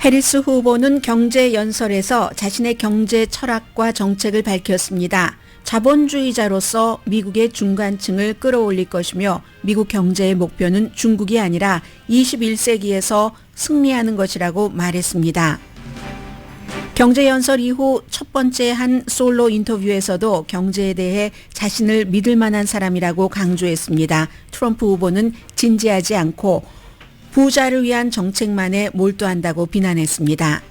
해리스 후보는 경제연설에서 자신의 경제 철학과 정책을 밝혔습니다. 자본주의자로서 미국의 중간층을 끌어올릴 것이며 미국 경제의 목표는 중국이 아니라 21세기에서 승리하는 것이라고 말했습니다. 경제연설 이후 첫 번째 한 솔로 인터뷰에서도 경제에 대해 자신을 믿을 만한 사람이라고 강조했습니다. 트럼프 후보는 진지하지 않고 부자를 위한 정책만에 몰두한다고 비난했습니다.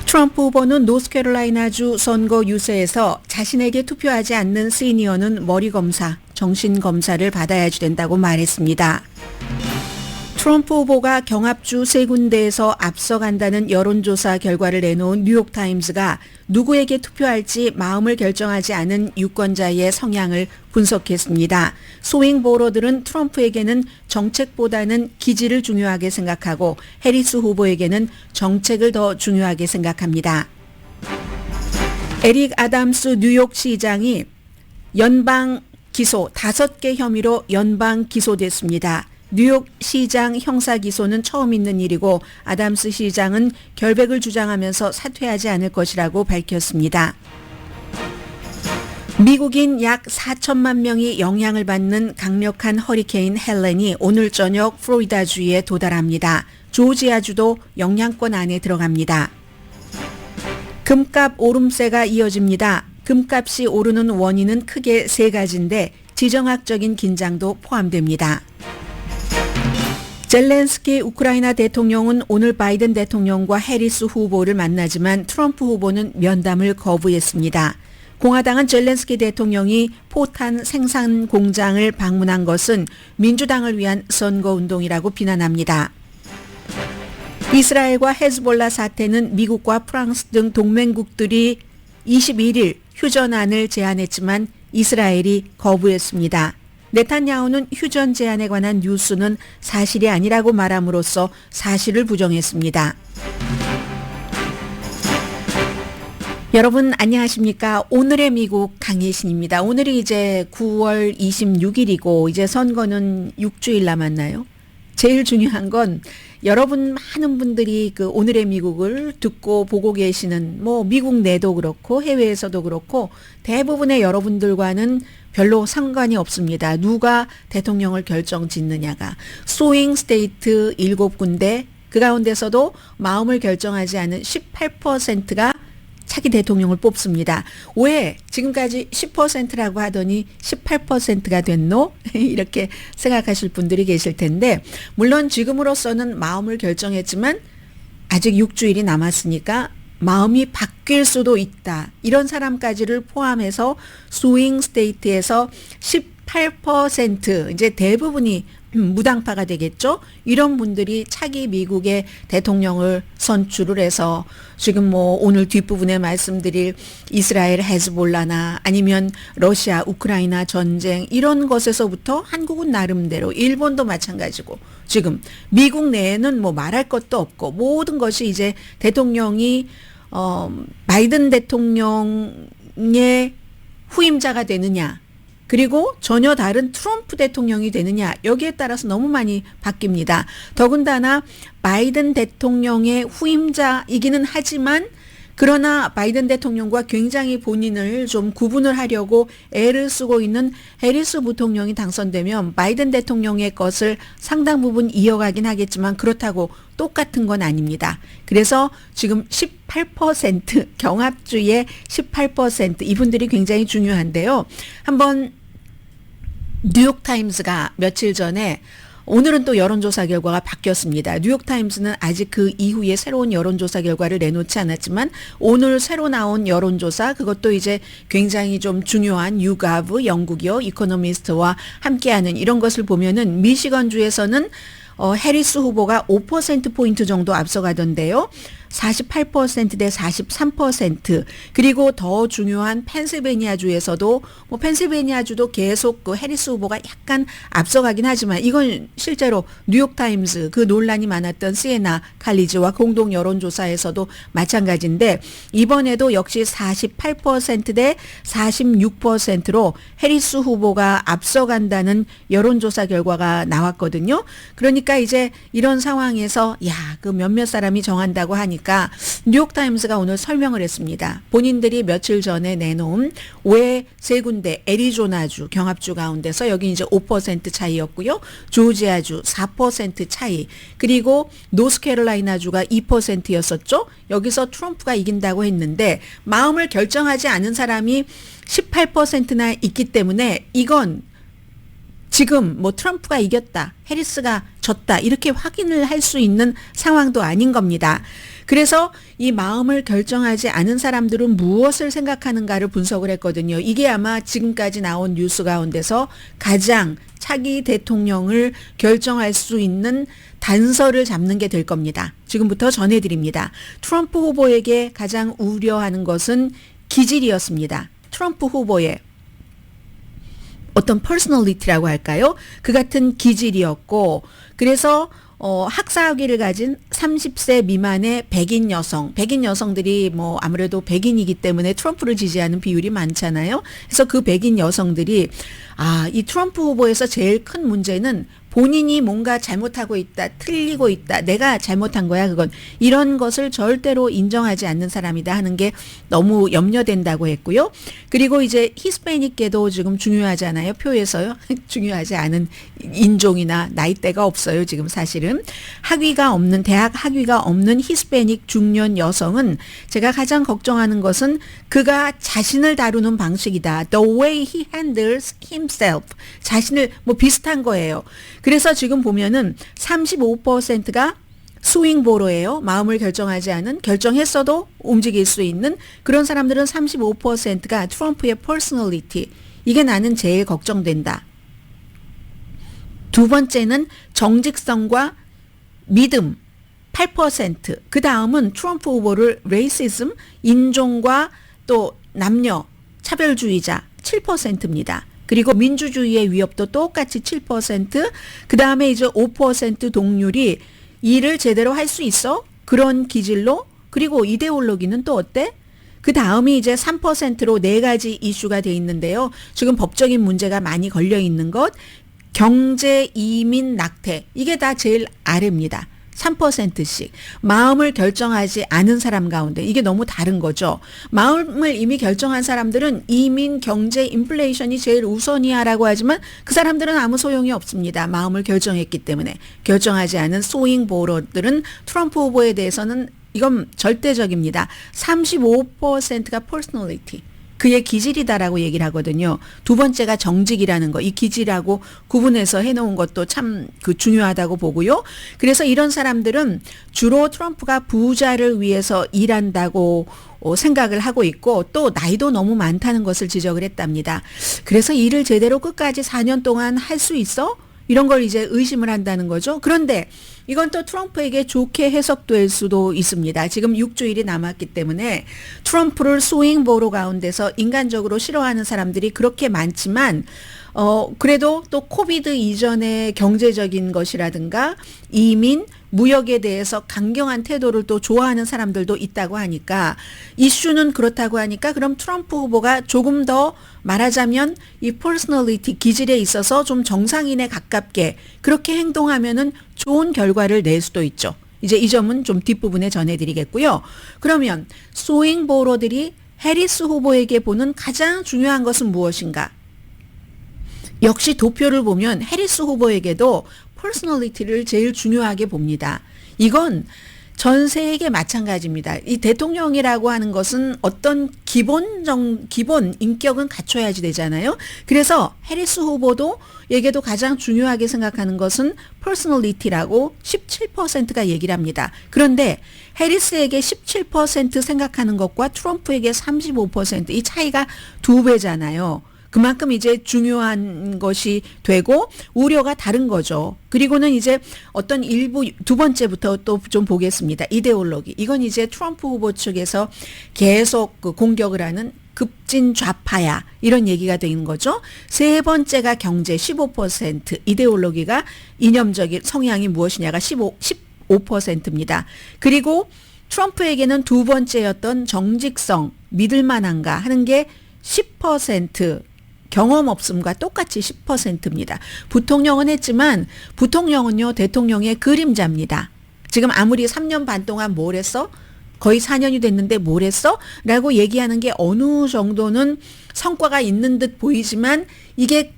트럼프 후보는 노스캐롤라이나주 선거 유세에서 자신에게 투표하지 않는 시니어는 머리검사, 정신검사를 받아야지 된다고 말했습니다. 트럼프 후보가 경합주 3군데에서 앞서간다는 여론조사 결과를 내놓은 뉴욕타임스가 누구에게 투표할지 마음을 결정하지 않은 유권자의 성향을 분석했습니다. 소윙 보러들은 트럼프에게는 정책보다는 기지를 중요하게 생각하고 해리스 후보에게는 정책을 더 중요하게 생각합니다. 에릭 아담스 뉴욕시장이 연방 기소 5개 혐의로 연방 기소됐습니다. 뉴욕시장 형사기소는 처음 있는 일이고 아담스 시장은 결백을 주장하면서 사퇴하지 않을 것이라고 밝혔습니다. 미국인 약 4천만 명이 영향을 받는 강력한 허리케인 헬렌이 오늘 저녁 플로리다주에 도달합니다. 조지아주도 영향권 안에 들어갑니다. 금값 오름세가 이어집니다. 금값이 오르는 원인은 크게 3가지인데 지정학적인 긴장도 포함됩니다. 젤렌스키 우크라이나 대통령은 오늘 바이든 대통령과 해리스 후보를 만나지만 트럼프 후보는 면담을 거부했습니다. 공화당은 젤렌스키 대통령이 포탄 생산 공장을 방문한 것은 민주당을 위한 선거운동이라고 비난합니다. 이스라엘과 헤즈볼라 사태는 미국과 프랑스 등 동맹국들이 21일 휴전안을 제안했지만 이스라엘이 거부했습니다. 네탄야후는 휴전 제안에 관한 뉴스는 사실이 아니라고 말함으로써 사실을 부정했습니다. 여러분 안녕하십니까? 오늘의 미국 강혜신입니다. 오늘이 이제 9월 26일이고 이제 선거는 6주일 남았나요? 제일 중요한 건 여러분 많은 분들이 그 오늘의 미국을 듣고 보고 계시는 미국 내도 그렇고 해외에서도 그렇고 대부분의 여러분들과는 별로 상관이 없습니다. 누가 대통령을 결정짓느냐가. 스윙 스테이트 7군데 그 가운데서도 마음을 결정하지 않은 18%가 차기 대통령을 뽑습니다. 왜 지금까지 10%라고 하더니 18%가 됐노? 이렇게 생각하실 분들이 계실 텐데 물론 지금으로서는 마음을 결정했지만 아직 6주일이 남았으니까 마음이 바뀔 수도 있다. 이런 사람까지를 포함해서 스윙 스테이트에서 18% 이제 대부분이 무당파가 되겠죠. 이런 분들이 차기 미국의 대통령을 선출을 해서 지금 오늘 뒷부분에 말씀드릴 이스라엘 헤즈볼라나 아니면 러시아 우크라이나 전쟁 이런 것에서부터 한국은 나름대로 일본도 마찬가지고 지금 미국 내에는 말할 것도 없고 모든 것이 이제 대통령이 바이든 대통령의 후임자가 되느냐 그리고 전혀 다른 트럼프 대통령이 되느냐 여기에 따라서 너무 많이 바뀝니다. 더군다나 바이든 대통령의 후임자이기는 하지만 그러나 바이든 대통령과 굉장히 본인을 좀 구분을 하려고 애를 쓰고 있는 해리스 부통령이 당선되면 바이든 대통령의 것을 상당 부분 이어가긴 하겠지만 그렇다고 똑같은 건 아닙니다. 그래서 지금 18% 경합주의 18% 이분들이 굉장히 중요한데요. 한번 뉴욕타임스가 며칠 전에 오늘은 또 여론조사 결과가 바뀌었습니다. 뉴욕타임스는 아직 그 이후에 새로운 여론조사 결과를 내놓지 않았지만 오늘 새로 나온 여론조사 그것도 이제 굉장히 좀 중요한 유가브 영국이요 이코노미스트와 함께하는 이런 것을 보면은 미시건주에서는 해리스 후보가 5%포인트 정도 앞서가던데요. 48%대 43%, 그리고 더 중요한 펜실베니아주에서도 뭐 펜실베니아주도 계속 그 해리스 후보가 약간 앞서가긴 하지만 이건 실제로 뉴욕타임즈 그 논란이 많았던 시에나 칼리지와 공동 여론조사에서도 마찬가지인데 이번에도 역시 48%대 46%로 해리스 후보가 앞서간다는 여론조사 결과가 나왔거든요. 그러니까 이제 이런 상황에서 그 몇몇 사람이 정한다고 하니까 뉴욕타임스가 오늘 설명을 했습니다. 본인들이 며칠 전에 내놓은 왜 세 군데 애리조나주 경합주 가운데서 여기 이제 5% 차이였고요. 조지아주 4% 차이, 그리고 노스캐롤라이나주가 2%였었죠. 여기서 트럼프가 이긴다고 했는데 마음을 결정하지 않은 사람이 18%나 있기 때문에 이건 지금 뭐 트럼프가 이겼다, 해리스가 졌다 이렇게 확인을 할 수 있는 상황도 아닌 겁니다. 그래서 이 마음을 결정하지 않은 사람들은 무엇을 생각하는가를 분석을 했거든요. 이게 아마 지금까지 나온 뉴스 가운데서 가장 차기 대통령을 결정할 수 있는 단서를 잡는 게 될 겁니다. 지금부터 전해드립니다. 트럼프 후보에게 가장 우려하는 것은 기질이었습니다. 트럼프 후보의 어떤 퍼스널리티라고 할까요? 그 같은 기질이었고, 그래서 학사학위를 가진 30세 미만의 백인 여성들이 뭐 아무래도 백인이기 때문에 트럼프를 지지하는 비율이 많잖아요. 그래서 그 백인 여성들이 이 트럼프 후보에서 제일 큰 문제는 본인이 뭔가 잘못하고 있다, 틀리고 있다, 내가 잘못한 거야 그건, 이런 것을 절대로 인정하지 않는 사람이다 하는 게 너무 염려된다고 했고요. 그리고 이제 히스패닉계도 지금 중요하잖아요. 표에서요. 중요하지 않은 인종이나 나이대가 없어요. 지금 사실은 대학 학위가 없는 히스패닉 중년 여성은 제가 가장 걱정하는 것은 그가 자신을 다루는 방식이다. The way he handles himself. 자신을 뭐 비슷한 거예요. 그래서 지금 보면은 35%가 스윙보로예요. 마음을 결정하지 않은, 결정했어도 움직일 수 있는 그런 사람들은 35%가 트럼프의 퍼스널리티. 이게 나는 제일 걱정된다. 두 번째는 정직성과 믿음 8%. 그 다음은 트럼프 후보를 레이시즘, 인종과 또 남녀 차별주의자 7%입니다. 그리고 민주주의의 위협도 똑같이 7%, 그 다음에 이제 5% 동률이 일을 제대로 할 수 있어? 그런 기질로, 그리고 이데올로기는 또 어때? 그 다음이 이제 3%로 네 가지 이슈가 돼 있는데요. 지금 법적인 문제가 많이 걸려 있는 것, 경제, 이민, 낙태, 이게 다 제일 아래입니다. 3%씩. 마음을 결정하지 않은 사람 가운데 이게 너무 다른 거죠. 마음을 이미 결정한 사람들은 이민, 경제, 인플레이션이 제일 우선이야라고 하지만 그 사람들은 아무 소용이 없습니다. 마음을 결정했기 때문에. 결정하지 않은 소잉보러들은 트럼프 후보에 대해서는 이건 절대적입니다. 35%가 퍼스널리티. 그의 기질이다라고 얘기를 하거든요. 두 번째가 정직이라는 거, 이 기질하고 구분해서 해놓은 것도 참 중요하다고 보고요. 그래서 이런 사람들은 주로 트럼프가 부자를 위해서 일한다고 생각을 하고 있고 또 나이도 너무 많다는 것을 지적을 했답니다. 그래서 일을 제대로 끝까지 4년 동안 할 수 있어? 이런 걸 이제 의심을 한다는 거죠. 그런데 이건 또 트럼프에게 좋게 해석될 수도 있습니다. 지금 6주일이 남았기 때문에 트럼프를 스윙보로 가운데서 인간적으로 싫어하는 사람들이 그렇게 많지만 그래도 또 코비드 이전의 경제적인 것이라든가 이민, 무역에 대해서 강경한 태도를 또 좋아하는 사람들도 있다고 하니까 이슈는 그렇다고 하니까 그럼 트럼프 후보가 조금 더 말하자면 이 퍼스널리티 기질에 있어서 좀 정상인에 가깝게 그렇게 행동하면은 좋은 결과를 낼 수도 있죠. 이제 이 점은 좀 뒷부분에 전해드리겠고요. 그러면 스윙보러들이 해리스 후보에게 보는 가장 중요한 것은 무엇인가? 역시 도표를 보면 해리스 후보에게도 퍼스널리티를 제일 중요하게 봅니다. 이건 전 세계 마찬가지입니다. 이 대통령이라고 하는 것은 어떤 기본 인격은 갖춰야지 되잖아요. 그래서 해리스 후보도 에게도 가장 중요하게 생각하는 것은 퍼스널리티라고 17%가 얘기를 합니다. 그런데 해리스에게 17% 생각하는 것과 트럼프에게 35%, 이 차이가 2배잖아요. 그만큼 이제 중요한 것이 되고 우려가 다른 거죠. 그리고는 이제 어떤 일부 두 번째부터 또 좀 보겠습니다. 이데올로기. 이건 이제 트럼프 후보 측에서 계속 그 공격을 하는 급진 좌파야 이런 얘기가 되는 거죠. 세 번째가 경제 15%, 이데올로기가 이념적인 성향이 무엇이냐가 15%입니다. 그리고 트럼프에게는 두 번째였던 정직성, 믿을 만한가 하는 게 10%, 경험 없음과 똑같이 10%입니다. 부통령은 했지만 부통령은요 대통령의 그림자입니다. 지금 아무리 3년 반 동안 뭘 했어? 거의 4년이 됐는데 뭘 했어? 라고 얘기하는 게 어느 정도는 성과가 있는 듯 보이지만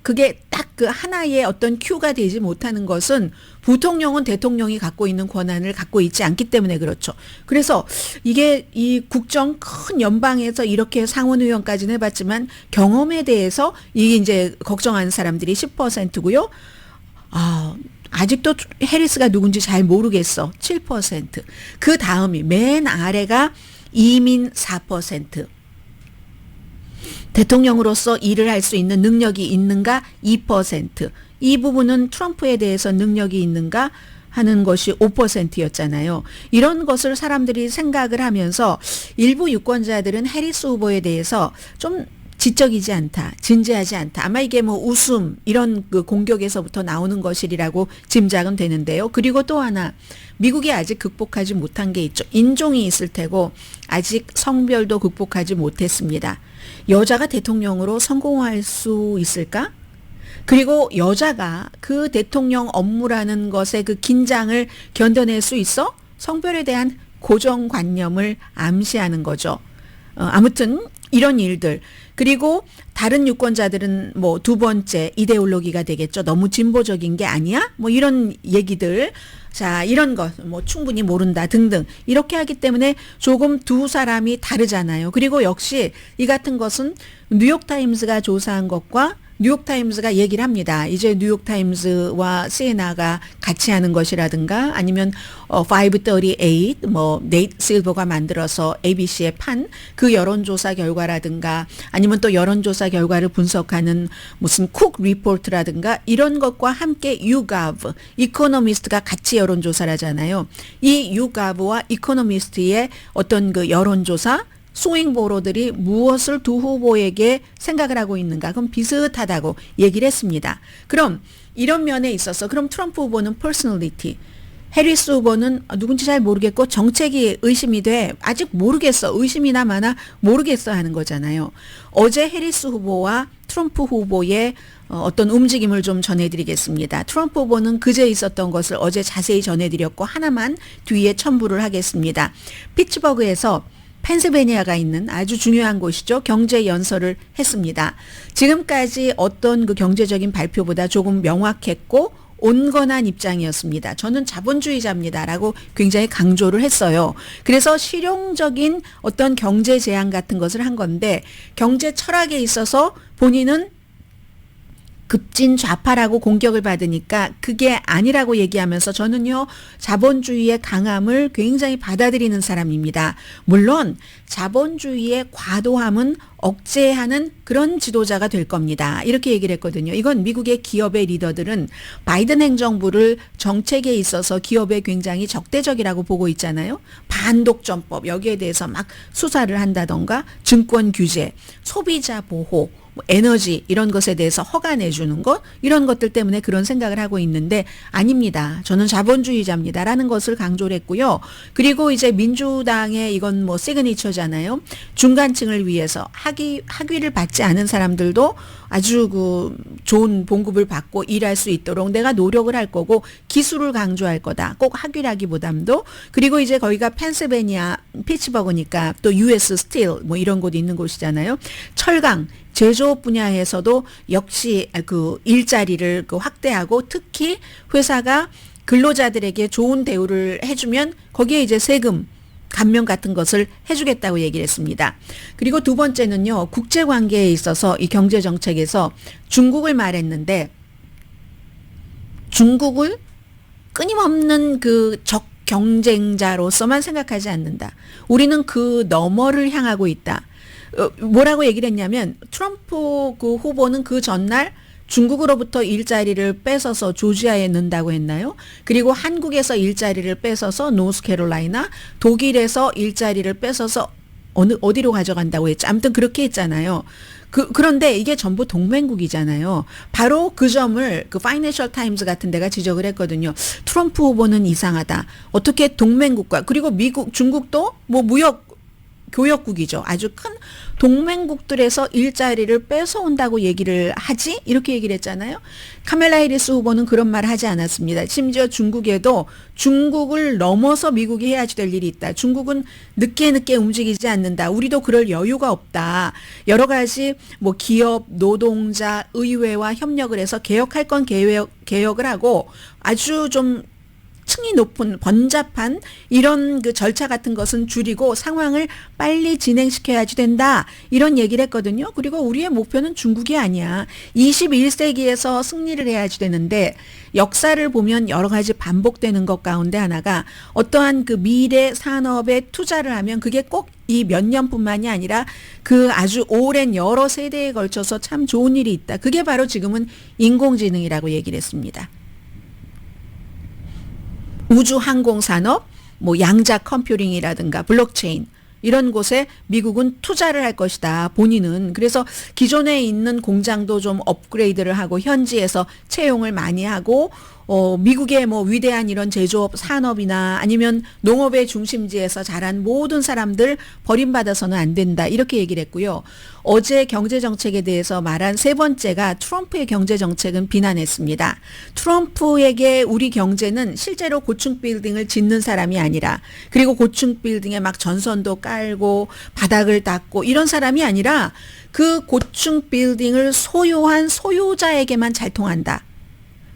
그게 딱 그 하나의 어떤 큐가 되지 못하는 것은 부통령은 대통령이 갖고 있는 권한을 갖고 있지 않기 때문에 그렇죠. 그래서 이게 이 국정 큰 연방에서 이렇게 상원의원까지는 해봤지만 경험에 대해서 이게 이제 걱정하는 사람들이 10%고요. 아직도 해리스가 누군지 잘 모르겠어. 7%. 그 다음이 맨 아래가 이민 4%. 대통령으로서 일을 할 수 있는 능력이 있는가 2%. 이 부분은 트럼프에 대해서 능력이 있는가 하는 것이 5%였잖아요. 이런 것을 사람들이 생각을 하면서 일부 유권자들은 해리스 후보에 대해서 좀 지적이지 않다, 진지하지 않다. 아마 이게 뭐 웃음 이런 그 공격에서부터 나오는 것이라고 짐작은 되는데요. 그리고 또 하나 미국이 아직 극복하지 못한 게 있죠. 인종이 있을 테고 아직 성별도 극복하지 못했습니다. 여자가 대통령으로 성공할 수 있을까? 그리고 여자가 그 대통령 업무라는 것의 그 긴장을 견뎌낼 수 있어? 성별에 대한 고정관념을 암시하는 거죠. 아무튼 이런 일들. 그리고 다른 유권자들은 뭐 두 번째 이데올로기가 되겠죠. 너무 진보적인 게 아니야? 뭐 이런 얘기들. 자, 이런 것 뭐 충분히 모른다 등등 이렇게 하기 때문에 조금 두 사람이 다르잖아요. 그리고 역시 이 같은 것은 뉴욕타임스가 조사한 것과 뉴욕타임스가 얘기를 합니다. 이제 뉴욕타임스와 시에나가 같이 하는 것이라든가 아니면 538 뭐 네이트 실버가 만들어서 ABC에 판 그 여론조사 결과라든가 아니면 또 여론조사 결과를 분석하는 무슨 쿡 리포트라든가 이런 것과 함께 YouGov, 이코노미스트가 같이 여론조사를 하잖아요. 이 YouGov와 이코노미스트의 어떤 그 여론조사 스윙보로들이 무엇을 두 후보에게 생각을 하고 있는가? 그럼 비슷하다고 얘기를 했습니다. 그럼 이런 면에 있어서 그럼 트럼프 후보는 퍼스널리티, 해리스 후보는 누군지 잘 모르겠고 정책이 의심이 돼. 아직 모르겠어. 의심이나 마나 모르겠어 하는 거잖아요. 어제 해리스 후보와 트럼프 후보의 어떤 움직임을 좀 전해드리겠습니다. 트럼프 후보는 그제 있었던 것을 어제 자세히 전해드렸고 하나만 뒤에 첨부를 하겠습니다. 피츠버그에서 펜실베니아가 있는 아주 중요한 곳이죠. 경제 연설을 했습니다. 지금까지 어떤 그 경제적인 발표보다 조금 명확했고 온건한 입장이었습니다. 저는 자본주의자입니다라고 굉장히 강조를 했어요. 그래서 실용적인 어떤 경제 제안 같은 것을 한 건데 경제 철학에 있어서 본인은 급진 좌파라고 공격을 받으니까 그게 아니라고 얘기하면서 저는요 자본주의의 강함을 굉장히 받아들이는 사람입니다. 물론 자본주의의 과도함은 억제하는 그런 지도자가 될 겁니다. 이렇게 얘기를 했거든요. 이건 미국의 기업의 리더들은 바이든 행정부를 정책에 있어서 기업에 굉장히 적대적이라고 보고 있잖아요. 반독점법 여기에 대해서 막 수사를 한다던가 증권 규제, 소비자 보호, 에너지 이런 것에 대해서 허가 내주는 것 이런 것들 때문에 그런 생각을 하고 있는데 아닙니다. 저는 자본주의자입니다라는 것을 강조를 했고요. 그리고 이제 민주당의 이건 뭐 시그니처잖아요. 중간층을 위해서 학위를 받지 않은 사람들도 아주 그 좋은 봉급을 받고 일할 수 있도록 내가 노력을 할 거고 기술을 강조할 거다. 꼭 학위라기보담도 그리고 이제 거기가 펜실베니아 피츠버그니까 또 US 스틸 뭐 이런 곳이 있는 곳이잖아요. 철강 제조업 분야에서도 역시 그 일자리를 그 확대하고 특히 회사가 근로자들에게 좋은 대우를 해주면 거기에 이제 세금 감면 같은 것을 해주겠다고 얘기를 했습니다. 그리고 두 번째는요. 국제관계에 있어서 이 경제정책에서 중국을 말했는데 중국을 끊임없는 그 적 경쟁자로서만 생각하지 않는다. 우리는 그 너머를 향하고 있다. 뭐라고 얘기를 했냐면 트럼프 그 후보는 그 전날 중국으로부터 일자리를 뺏어서 조지아에 넣는다고 했나요? 그리고 한국에서 일자리를 뺏어서 노스캐롤라이나, 독일에서 일자리를 뺏어서 어디로 가져간다고 했죠. 아무튼 그렇게 했잖아요. 그런데 이게 전부 동맹국이잖아요. 바로 그 점을 그 파이낸셜 타임즈 같은 데가 지적을 했거든요. 트럼프 후보는 이상하다. 어떻게 동맹국과, 그리고 미국, 중국도 뭐 교역국이죠. 아주 큰 동맹국들에서 일자리를 뺏어온다고 얘기를 하지? 이렇게 얘기를 했잖아요. 카멜라 해리스 후보는 그런 말 하지 않았습니다. 심지어 중국에도 중국을 넘어서 미국이 해야지 될 일이 있다. 중국은 늦게 움직이지 않는다. 우리도 그럴 여유가 없다. 여러 가지 뭐 기업, 노동자, 의회와 협력을 해서 개혁할 건 개혁을 하고 아주 좀 층이 높은 번잡한 이런 그 절차 같은 것은 줄이고 상황을 빨리 진행시켜야지 된다. 이런 얘기를 했거든요. 그리고 우리의 목표는 중국이 아니야. 21세기에서 승리를 해야지 되는데 역사를 보면 여러 가지 반복되는 것 가운데 하나가 어떠한 그 미래 산업에 투자를 하면 그게 꼭 이 몇 년뿐만이 아니라 그 아주 오랜 여러 세대에 걸쳐서 참 좋은 일이 있다. 그게 바로 지금은 인공지능이라고 얘기를 했습니다. 우주 항공 산업, 뭐 양자 컴퓨팅이라든가 블록체인 이런 곳에 미국은 투자를 할 것이다. 본인은. 그래서 기존에 있는 공장도 좀 업그레이드를 하고 현지에서 채용을 많이 하고 미국의 뭐 위대한 이런 제조업 산업이나 아니면 농업의 중심지에서 자란 모든 사람들 버림받아서는 안 된다. 이렇게 얘기를 했고요. 어제 경제정책에 대해서 말한 세 번째가 트럼프의 경제정책은 비난했습니다. 트럼프에게 우리 경제는 실제로 고층 빌딩을 짓는 사람이 아니라 그리고 고층 빌딩에 막 전선도 깔고 바닥을 닦고 이런 사람이 아니라 그 고층 빌딩을 소유한 소유자에게만 잘 통한다.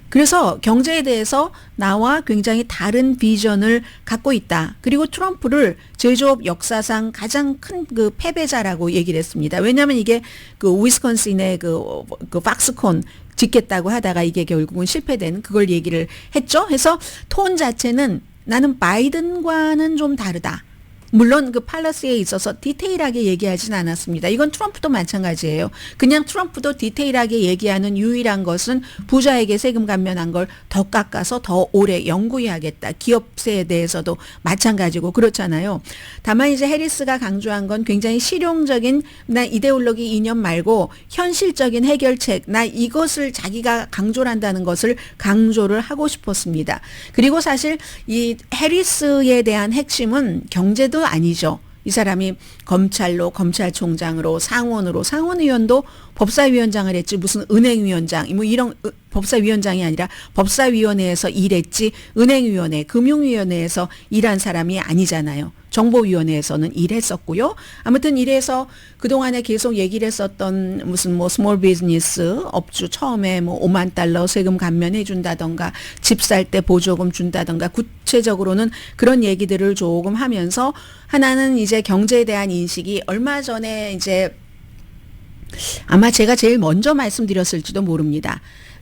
그래서 경제에 대해서 나와 굉장히 다른 비전을 갖고 있다. 그리고 트럼프를 제조업 역사상 가장 큰 그 패배자라고 얘기를 했습니다. 왜냐하면 이게 그 위스콘신의 그 팍스콘 짓겠다고 하다가 이게 결국은 실패된 그걸 얘기를 했죠. 해서 톤 자체는 나는 바이든과는 좀 다르다. 물론 그 팔러시에 있어서 디테일하게 얘기하진 않았습니다. 이건 트럼프도 마찬가지예요. 그냥 트럼프도 디테일하게 얘기하는 유일한 것은 부자에게 세금 감면한 걸 더 깎아서 더 오래 영구해야겠다. 기업세에 대해서도 마찬가지고 그렇잖아요. 다만 이제 해리스가 강조한 건 굉장히 실용적인 나 이데올로기 이념 말고 현실적인 해결책 나 이것을 자기가 강조를 한다는 것을 강조를 하고 싶었습니다. 그리고 사실 이 해리스에 대한 핵심은 경제도 아니죠. 이 사람이 검찰로 검찰총장으로 상원의원도 법사위원장을 했지 무슨 은행위원장 뭐 이런 법사위원장이 아니라 법사위원회에서 일했지 은행위원회 금융위원회에서 일한 사람이 아니잖아요. 정보위원회에서는 일했었고요. 아무튼 이래서 그동안에 계속 얘기를 했었던 무슨 뭐 스몰 비즈니스 업주 처음에 뭐 5만 달러 세금 감면해 준다던가 집 살 때 보조금 준다던가 구체적으로는 그런 얘기들을 조금 하면서 하나는 이제 경제에 대한 인식이 얼마 전에 이제 아마 제가 제일 먼저 말씀드렸을지도 모릅니다.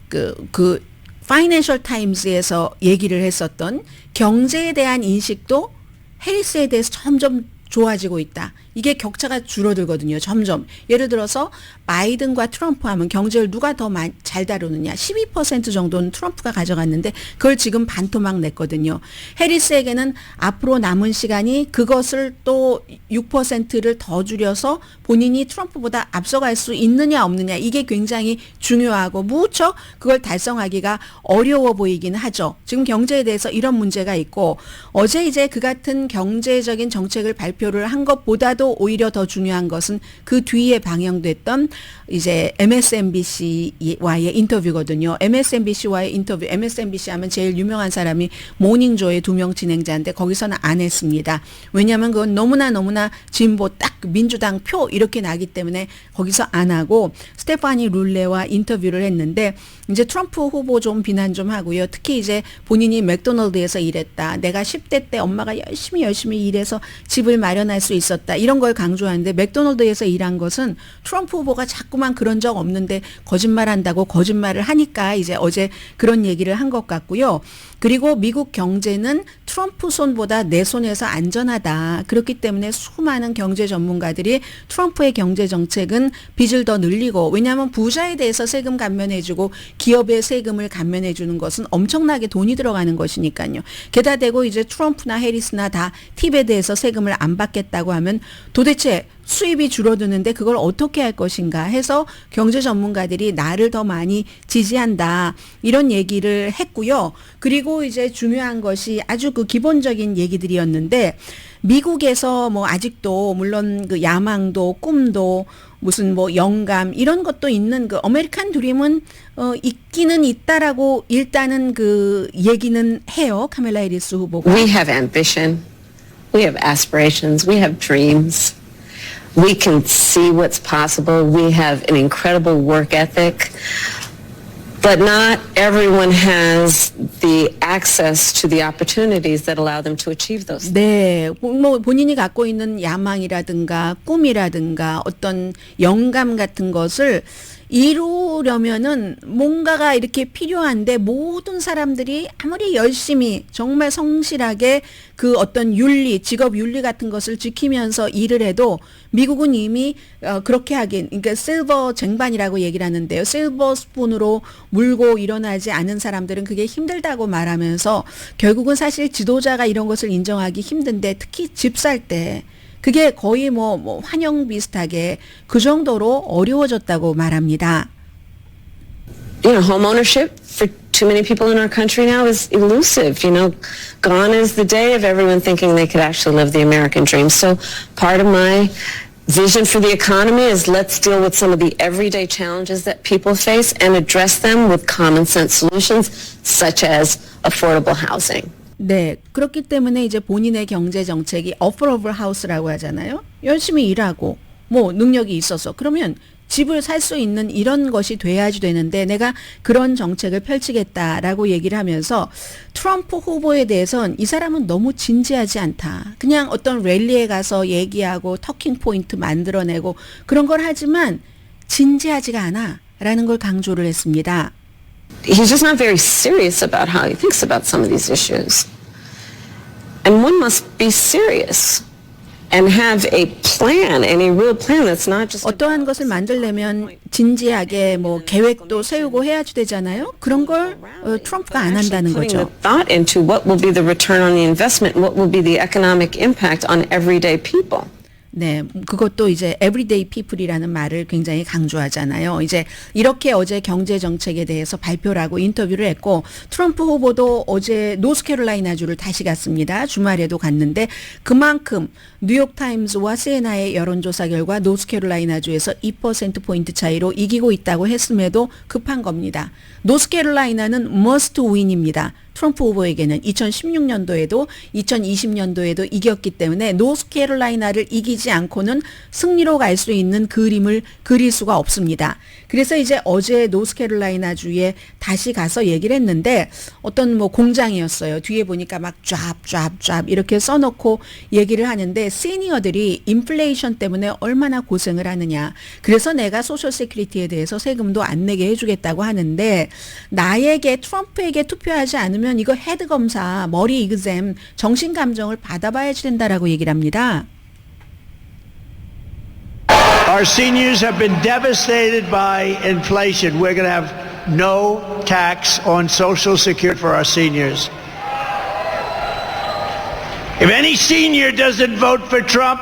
그 파이낸셜 타임즈에서 얘기를 했었던 경제에 대한 인식도 해리스에 대해서 점점 좋아지고 있다. 이게 격차가 줄어들거든요. 점점. 예를 들어서 바이든과 트럼프 하면 경제를 누가 더 잘 다루느냐. 12% 정도는 트럼프가 가져갔는데 그걸 지금 반토막 냈거든요. 해리스에게는 앞으로 남은 시간이 그것을 또 6%를 더 줄여서 본인이 트럼프보다 앞서갈 수 있느냐 없느냐. 이게 굉장히 중요하고 무척 그걸 달성하기가 어려워 보이긴 하죠. 지금 경제에 대해서 이런 문제가 있고 어제 이제 그 같은 경제적인 정책을 발표를 한 것보다도 오히려 더 중요한 것은 그 뒤에 방영됐던 이제 MSNBC와의 인터뷰거든요. MSNBC와의 인터뷰. MSNBC 하면 제일 유명한 사람이 모닝조의 2명 진행자인데 거기서는 안 했습니다. 왜냐하면 그건 너무나 진보 딱 민주당 표 이렇게 나기 때문에 거기서 안 하고 스테파니 룰레와 인터뷰를 했는데 이제 트럼프 후보 좀 비난 좀 하고요. 특히 이제 본인이 맥도날드에서 일했다. 내가 10대 때 엄마가 열심히 일해서 집을 마련할 수 있었다. 이런 이런 걸 강조하는데 맥도널드에서 일한 것은 트럼프 후보가 자꾸만 그런 적 없는데 거짓말한다고 거짓말을 하니까 이제 어제 그런 얘기를 한 것 같고요. 그리고 미국 경제는 트럼프 손보다 내 손에서 안전하다. 그렇기 때문에 수많은 경제 전문가들이 트럼프의 경제 정책은 빚을 더 늘리고, 왜냐하면 부자에 대해서 세금 감면해주고 기업의 세금을 감면해주는 것은 엄청나게 돈이 들어가는 것이니까요. 게다 대고 이제 트럼프나 해리스나 다 팁에 대해서 세금을 안 받겠다고 하면 도대체 수입이 줄어드는데 그걸 어떻게 할 것인가 해서 경제 전문가들이 나를 더 많이 지지한다. 이런 얘기를 했고요. 그리고 이제 중요한 것이 아주 그 기본적인 얘기들이었는데, 미국에서 뭐 아직도 물론 그 야망도 꿈도 무슨 뭐 영감 이런 것도 있는 그 아메리칸 드림은 있기는 있다라고 일단은 그 얘기는 해요. 카멜라 해리스 후보가. We have ambition. We have aspirations. We have dreams. We can see what's possible. We have an incredible work ethic. But not everyone has the access to the opportunities that allow them to achieve those things. 네, 뭐 본인이 갖고 있는 야망이라든가 꿈이라든가 어떤 영감 같은 것을 이루려면은 뭔가가 이렇게 필요한데, 모든 사람들이 아무리 열심히 정말 성실하게 그 어떤 윤리, 직업 윤리 같은 것을 지키면서 일을 해도 미국은 이미 그렇게 하긴, 그러니까 실버 쟁반이라고 얘기를 하는데요. 실버 스푼으로 물고 일어나지 않은 사람들은 그게 힘들다고 말하면서 결국은 사실 지도자가 이런 것을 인정하기 힘든데, 특히 집 살 때 그게 거의 뭐 환영 비슷하게 그 정도로 어려워졌다고 말합니다. You know, home ownership for too many people in our country now is elusive. You know, gone is the day of everyone thinking they could actually live the American dream. So part of my vision for the economy is let's deal with some of the everyday challenges that people face and address them with common sense solutions such as affordable housing. 네, 그렇기 때문에 이제 본인의 경제 정책이 affordable house라고 하잖아요. 열심히 일하고 뭐 능력이 있어서 그러면 집을 살 수 있는 이런 것이 돼야지 되는데, 내가 그런 정책을 펼치겠다라고 얘기를 하면서 트럼프 후보에 대해서는 이 사람은 너무 진지하지 않다. 그냥 어떤 랠리에 가서 얘기하고 터킹 포인트 만들어내고 그런 걸 하지만 진지하지가 않아라는 걸 강조를 했습니다. He's just not very serious about how he thinks about some of these issues. And one must be serious and have a plan, and a real plan that's not just 어떠한 것을 만들려면 진지하게 뭐 계획도 세우고 해야지 되잖아요. 그런 걸 트럼프가 안 한다는 putting 거죠. the thought into what will be the return on the investment, what will be the economic impact on everyday people. 네, 그것도 이제 everyday people이라는 말을 굉장히 강조하잖아요. 이제 이렇게 어제 경제 정책에 대해서 발표를 하고 인터뷰를 했고, 트럼프 후보도 어제 노스캐롤라이나주를 다시 갔습니다. 주말에도 갔는데 그만큼 뉴욕타임즈와 시에나의 여론조사 결과 노스캐롤라이나주에서 2%포인트 차이로 이기고 있다고 했음에도 급한 겁니다. 노스캐롤라이나는 must win입니다. 트럼프 후보에게는 2016년도에도 2020년도에도 이겼기 때문에 노스캐롤라이나를 이기지 않고는 승리로 갈 수 있는 그림을 그릴 수가 없습니다. 그래서 이제 어제 노스캐롤라이나주에 다시 가서 얘기를 했는데, 어떤 뭐 공장이었어요. 뒤에 보니까 막 쫙 이렇게 써놓고 얘기를 하는데, 시니어들이 인플레이션 때문에 얼마나 고생을 하느냐. 그래서 내가 소셜 세큐리티에 대해서 세금도 안 내게 해주겠다고 하는데, 나에게 트럼프에게 투표하지 않으면 이거 헤드 검사, 머리 이그잼, 정신 감정을 받아봐야지 된다라고 얘기를 합니다. Our seniors have been devastated by inflation. We're going to have no tax on Social Security for our seniors. If any senior doesn't vote for Trump,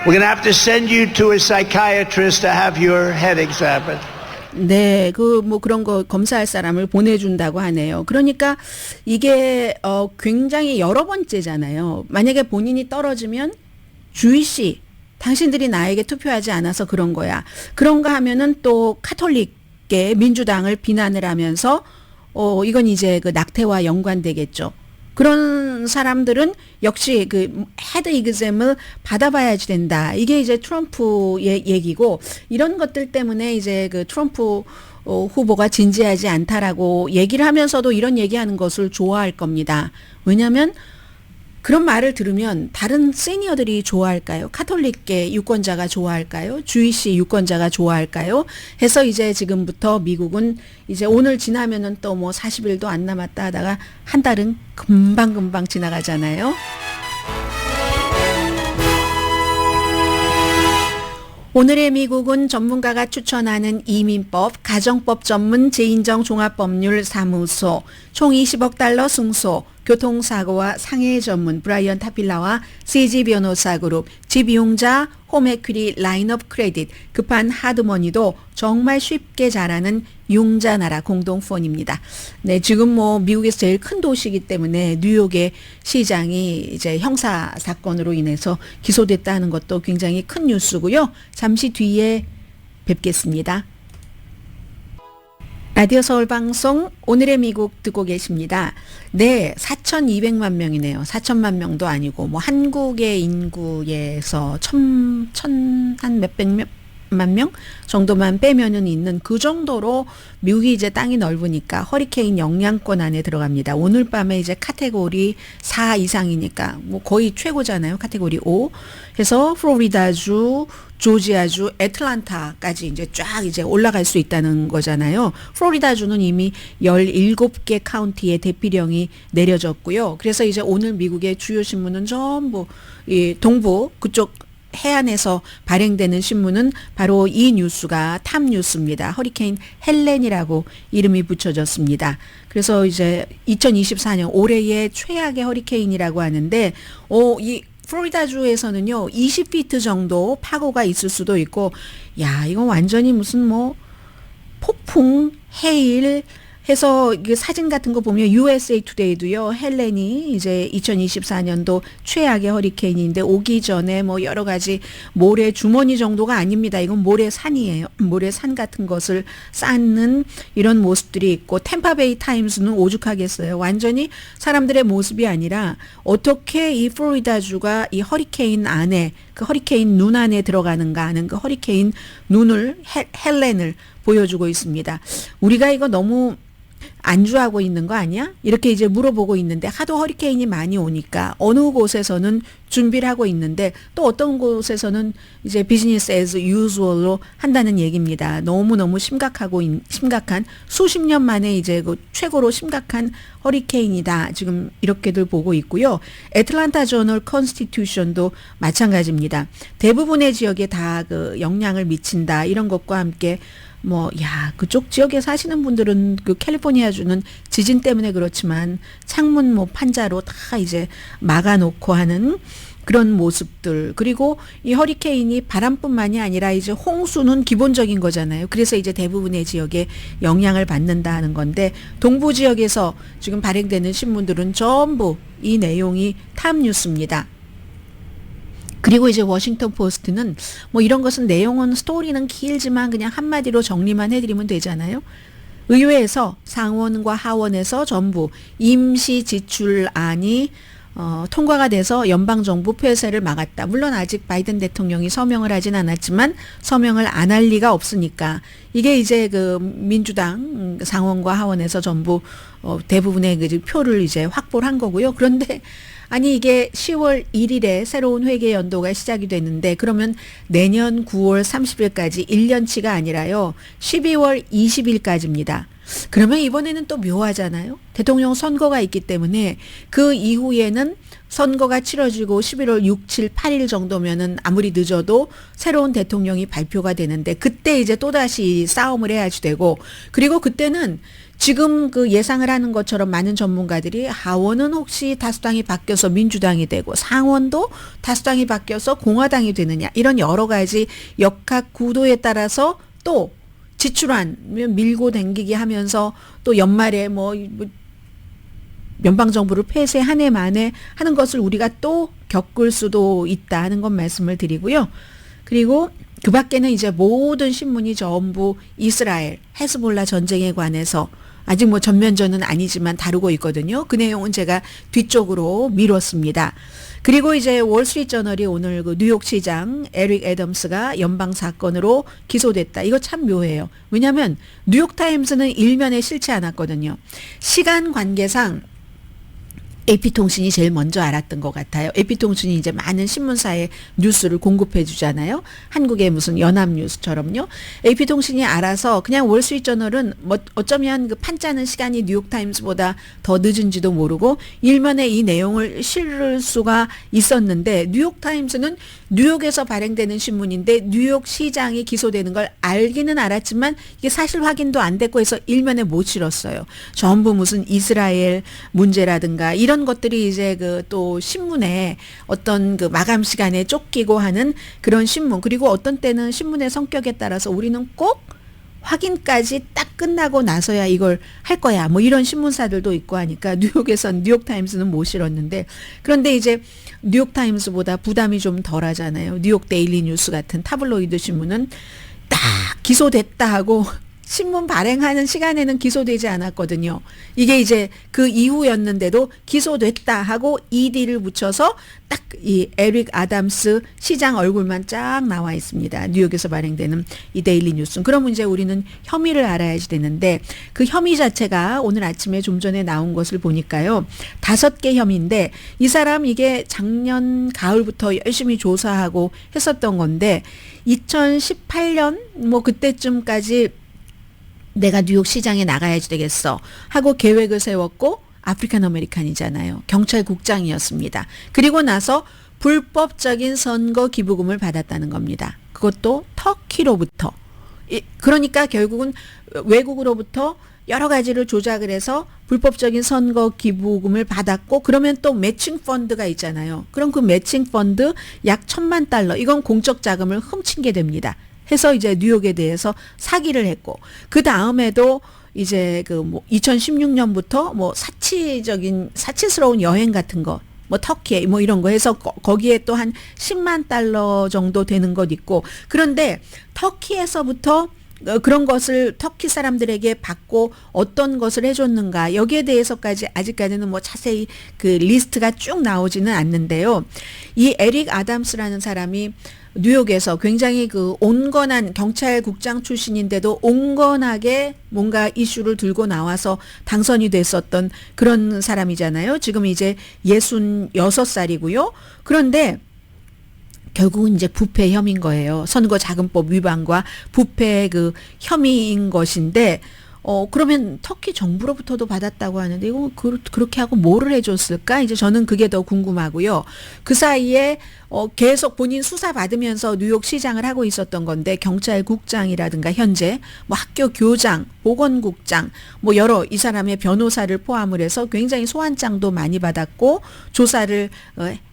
we're going to have to send you to a psychiatrist to have your head examined. 네, 그 뭐 그런 거 검사할 사람을 보내준다고 하네요. 그러니까 이게 굉장히 여러 번째잖아요. 만약에 본인이 떨어지면 주의씨, 당신들이 나에게 투표하지 않아서 그런 거야. 그런가 하면은 또 카톨릭계 민주당을 비난을 하면서 이건 이제 그 낙태와 연관되겠죠. 그런 사람들은 역시 그 헤드 이그잼을 받아봐야지 된다. 이게 이제 트럼프의 얘기고, 이런 것들 때문에 이제 그 트럼프 후보가 진지하지 않다라고 얘기를 하면서도 이런 얘기하는 것을 좋아할 겁니다. 왜냐하면 그런 말을 들으면 다른 시니어들이 좋아할까요? 카톨릭계 유권자가 좋아할까요? 주이시 유권자가 좋아할까요? 해서 이제 지금부터 미국은 이제 오늘 지나면은 또 뭐 40일도 안 남았다 하다가 한 달은 금방금방 지나가잖아요. 오늘의 미국은 전문가가 추천하는 이민법, 가정법 전문 재인정 종합법률사무소, 총 20억 달러 승소, 교통사고와 상해 전문 브라이언 타필라와 CG 변호사 그룹, 집이용자 홈에퀴리 라인업 크레딧, 급한 하드머니도 정말 쉽게 잘하는 융자나라 공동폰입니다. 네, 지금 뭐 미국에서 제일 큰 도시이기 때문에 뉴욕의 시장이 이제 형사 사건으로 인해서 기소됐다는 것도 굉장히 큰 뉴스고요. 잠시 뒤에 뵙겠습니다. 라디오 서울 방송 오늘의 미국 듣고 계십니다. 네, 4,200만 명이네요. 4천만 명도 아니고 뭐 한국의 인구에서 한 몇백만 명 정도만 빼면은 있는 그 정도로 미국이 이제 땅이 넓으니까 허리케인 영향권 안에 들어갑니다. 오늘 밤에 이제 카테고리 4 이상이니까 뭐 거의 최고잖아요. 카테고리 5. 해서 플로리다주, 조지아주, 애틀란타까지 이제 쫙 이제 올라갈 수 있다는 거잖아요. 플로리다주는 이미 17개 카운티의 대피령이 내려졌고요. 그래서 이제 오늘 미국의 주요 신문은 전부 이 동부 그쪽 해안에서 발행되는 신문은 바로 이 뉴스가 탑 뉴스입니다. 허리케인 헬렌이라고 이름이 붙여졌습니다. 그래서 이제 2024년 올해의 최악의 허리케인이라고 하는데 이 플로리다주에서는요 20피트 정도 파고가 있을 수도 있고, 야 이건 완전히 무슨 뭐 폭풍 해일 해서 그 사진 같은 거 보면 USA 투데이도요 헬렌이 이제 2024년도 최악의 허리케인인데 오기 전에 뭐 여러 가지 모래 주머니 정도가 아닙니다. 이건 모래산이에요. 모래산 같은 것을 쌓는 이런 모습들이 있고, 템파베이 타임스는 오죽하겠어요. 완전히 사람들의 모습이 아니라 어떻게 이 플로리다주가 이 허리케인 안에 그 허리케인 눈 안에 들어가는가 하는 그 허리케인 눈을 헬렌을 보여주고 있습니다. 우리가 이거 너무 안주하고 있는 거 아니야? 이렇게 이제 물어보고 있는데 하도 허리케인이 많이 오니까 어느 곳에서는 준비를 하고 있는데 또 어떤 곳에서는 이제 비즈니스 as usual로 한다는 얘기입니다. 너무너무 심각한 수십 년 만에 이제 그 최고로 심각한 허리케인이다. 지금 이렇게들 보고 있고요. 애틀란타 저널 컨스티튜션도 마찬가지입니다. 대부분의 지역에 다 그 영향을 미친다. 이런 것과 함께 그쪽 지역에 사시는 분들은 그 캘리포니아주는 지진 때문에 그렇지만 창문 판자로 다 이제 막아놓고 하는 그런 모습들. 그리고 이 허리케인이 바람뿐만이 아니라 이제 홍수는 기본적인 거잖아요. 그래서 이제 대부분의 지역에 영향을 받는다 하는 건데, 동부 지역에서 지금 발행되는 신문들은 전부 이 내용이 탑 뉴스입니다. 그리고 이제 워싱턴 포스트는 이런 것은 내용은 스토리는 길지만 그냥 한마디로 정리만 해드리면 되잖아요. 의회에서 상원과 하원에서 전부 임시 지출안이 통과가 돼서 연방정부 폐쇄를 막았다. 물론 아직 바이든 대통령이 서명을 하진 않았지만 서명을 안 할 리가 없으니까 이게 이제 그 민주당 상원과 하원에서 전부 대부분의 그 표를 이제 확보를 한 거고요. 그런데 아니 이게 10월 1일에 새로운 회계 연도가 시작이 됐는데 그러면 내년 9월 30일까지 1년치가 아니라요. 12월 20일까지입니다. 그러면 이번에는 또 묘하잖아요. 대통령 선거가 있기 때문에 그 이후에는 선거가 치러지고 11월 6, 7, 8일 정도면은 아무리 늦어도 새로운 대통령이 발표가 되는데 그때 이제 또다시 싸움을 해야지 되고, 그리고 그때는 지금 그 예상을 하는 것처럼 많은 전문가들이 하원은 혹시 다수당이 바뀌어서 민주당이 되고 상원도 다수당이 바뀌어서 공화당이 되느냐, 이런 여러 가지 역학 구도에 따라서 또 지출안 밀고 당기기 하면서 또 연말에 연방정부를 폐쇄 한 해 만에 하는 것을 우리가 또 겪을 수도 있다 하는 건 말씀을 드리고요. 그리고 그 밖에는 이제 모든 신문이 전부 이스라엘 헤즈볼라 전쟁에 관해서 아직 전면전은 아니지만 다루고 있거든요. 그 내용은 제가 뒤쪽으로 미뤘습니다. 그리고 이제 월스트리트저널이 오늘 그 뉴욕시장 에릭 애덤스가 연방 사건으로 기소됐다. 이거 참 묘해요. 왜냐하면 뉴욕타임스는 일면에 실지 않았거든요. 시간 관계상 AP통신이 제일 먼저 알았던 것 같아요. AP통신이 이제 많은 신문사에 뉴스를 공급해 주잖아요. 한국의 무슨 연합뉴스처럼요. AP통신이 알아서 그냥 월스트리트저널은 뭐 어쩌면 그 판짜는 시간이 뉴욕타임스보다 더 늦은지도 모르고 일면에 이 내용을 실을 수가 있었는데 뉴욕타임스는 뉴욕에서 발행되는 신문인데 뉴욕 시장이 기소되는 걸 알기는 알았지만 이게 사실 확인도 안 됐고 해서 일면에 못 실었어요. 전부 무슨 이스라엘 문제라든가 이런 것들이 이제 그 또 신문에 어떤 그 마감 시간에 쫓기고 하는 그런 신문, 그리고 어떤 때는 신문의 성격에 따라서 우리는 꼭 확인까지 딱 끝나고 나서야 이걸 할 거야. 뭐 이런 신문사들도 있고 하니까 뉴욕에선 뉴욕타임스는 못 실었는데, 그런데 이제 뉴욕타임스보다 부담이 좀 덜 하잖아요. 뉴욕 데일리 뉴스 같은 타블로이드 신문은 딱 기소됐다 하고 신문 발행하는 시간에는 기소되지 않았거든요. 이게 이제 그 이후였는데도 기소됐다 하고 ED를 붙여서 딱 이 에릭 아담스 시장 얼굴만 쫙 나와 있습니다. 뉴욕에서 발행되는 이 데일리 뉴스. 그러면 이제 우리는 혐의를 알아야지 되는데 그 혐의 자체가 오늘 아침에 좀 전에 나온 것을 보니까요. 5개 혐의인데 이 사람 이게 작년 가을부터 열심히 조사하고 했었던 건데 2018년 뭐 그때쯤까지 내가 뉴욕 시장에 나가야지 되겠어 하고 계획을 세웠고 아프리칸 아메리칸이잖아요. 경찰국장이었습니다. 그리고 나서 불법적인 선거 기부금을 받았다는 겁니다. 그것도 터키로부터. 그러니까 결국은 외국으로부터 여러 가지를 조작을 해서 불법적인 선거 기부금을 받았고, 그러면 또 매칭 펀드가 있잖아요. 그럼 그 매칭 펀드 약 $10,000,000 이건 공적 자금을 훔친 게 됩니다. 해서 이제 뉴욕에 대해서 사기를 했고, 그 다음에도 이제 그 뭐 2016년부터 뭐 사치스러운 여행 같은 거, 뭐 터키에 뭐 이런 거 해서 거기에 또 한 $100,000 정도 되는 것 있고, 그런데 터키에서부터 그런 것을 터키 사람들에게 받고 어떤 것을 해줬는가 여기에 대해서까지 아직까지는 뭐 자세히 그 리스트가 쭉 나오지는 않는데요. 이 에릭 아담스라는 사람이 뉴욕에서 굉장히 그 온건한 경찰국장 출신인데도 온건하게 뭔가 이슈를 들고 나와서 당선이 됐었던 그런 사람이잖아요. 지금 이제 66살이고요. 그런데 결국은 이제 부패 혐의인 거예요. 선거자금법 위반과 부패 그 혐의인 것인데, 그러면 터키 정부로부터도 받았다고 하는데 이거 그렇게 하고 뭐를 해줬을까? 이제 저는 그게 더 궁금하고요. 그 사이에 계속 본인 수사 받으면서 뉴욕 시장을 하고 있었던 건데 경찰국장이라든가 현재 뭐 학교 교장, 보건국장 뭐 여러 이 사람의 변호사를 포함을 해서 굉장히 소환장도 많이 받았고 조사를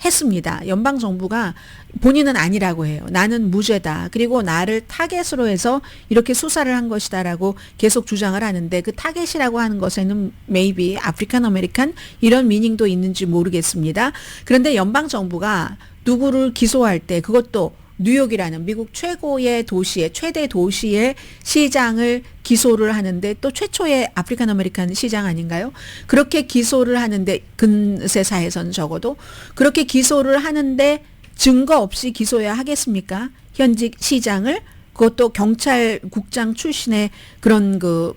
했습니다. 연방 정부가 본인은 아니라고 해요. 나는 무죄다. 그리고 나를 타겟으로 해서 이렇게 수사를 한 것이다라고 계속 주장을 하는데 그 타겟이라고 하는 것에는 maybe 아프리칸 아메리칸 이런 미닝도 있는지 모르겠습니다. 그런데 연방 정부가 누구를 기소할 때 그것도 뉴욕이라는 미국 최고의 도시의 최대 도시의 시장을 기소를 하는데 또 최초의 아프리칸 아메리칸 시장 아닌가요? 그렇게 기소를 하는데 근세사에서는 적어도 그렇게 기소를 하는데 증거 없이 기소해야 하겠습니까? 현직 시장을, 그것도 경찰국장 출신의 그런 그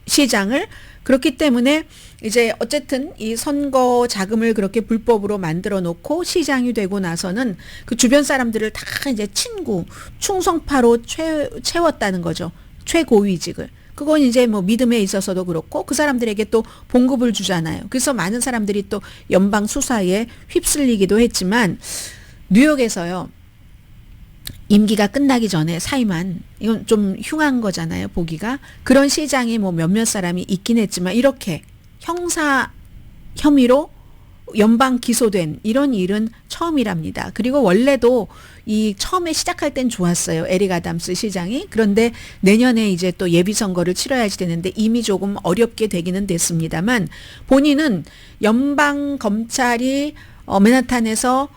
시장을. 그렇기 때문에 이제 어쨌든 이 선거 자금을 그렇게 불법으로 만들어 놓고 시장이 되고 나서는 그 주변 사람들을 다 이제 친구, 충성파로 채웠다는 거죠. 최고위직을. 그건 이제 뭐 믿음에 있어서도 그렇고 그 사람들에게 또 봉급을 주잖아요. 그래서 많은 사람들이 또 연방 수사에 휩쓸리기도 했지만 뉴욕에서요. 임기가 끝나기 전에 사임한, 이건 좀 흉한 거잖아요, 보기가. 그런 시장이 뭐 몇몇 사람이 있긴 했지만 이렇게 형사 혐의로 연방 기소된 이런 일은 처음이랍니다. 그리고 원래도 이 처음에 시작할 땐 좋았어요. 에릭 아담스 시장이. 그런데 내년에 이제 또 예비선거를 치러야지 되는데 이미 조금 어렵게 되기는 됐습니다만 본인은 연방 검찰이 맨하탄에서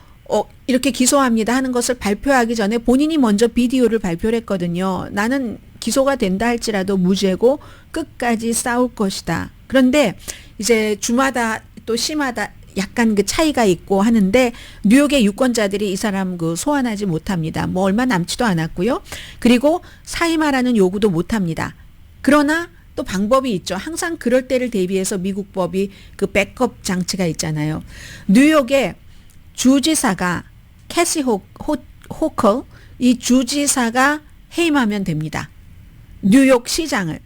이렇게 기소합니다 하는 것을 발표하기 전에 본인이 먼저 비디오를 발표를 했거든요. 나는 기소가 된다 할지라도 무죄고 끝까지 싸울 것이다. 그런데 이제 주마다 또 시마다 약간 그 차이가 있고 하는데 뉴욕의 유권자들이 이 사람 그 소환하지 못합니다. 뭐 얼마 남지도 않았고요. 그리고 사임하라는 요구도 못합니다. 그러나 또 방법이 있죠. 항상 그럴 때를 대비해서 미국 법이 그 백업 장치가 있잖아요. 뉴욕의 주지사가 캐시 호커 이 주지사가 해임하면 됩니다. 뉴욕 시장을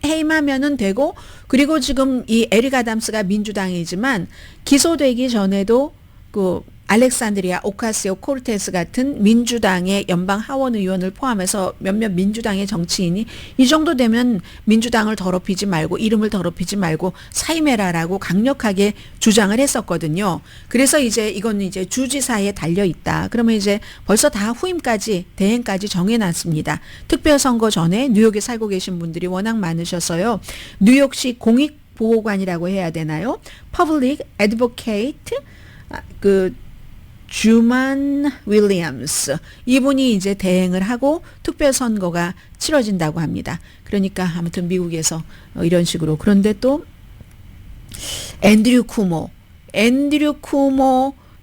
해임하면은 되고, 그리고 지금 이 에릭 아담스가 민주당이지만 기소되기 전에도 그 알렉산드리아 오카시오 코르테스 같은 민주당의 연방 하원 의원을 포함해서 몇몇 민주당의 정치인이 이 정도 되면 민주당을 더럽히지 말고, 이름을 더럽히지 말고 사임해라라고 강력하게 주장을 했었거든요. 그래서 이제 이건 이제 주지사에 달려 있다. 그러면 이제 벌써 다 후임까지 대행까지 정해놨습니다. 특별선거 전에 뉴욕에 살고 계신 분들이 워낙 많으셔서요. 뉴욕시 공익보호관이라고 해야 되나요? Public Advocate 그 주만 윌리엄스 이분이 이제 대행을 하고 특별 선거가 치러진다고 합니다. 그러니까 아무튼 미국에서 이런 식으로. 그런데 또 앤드류 쿠모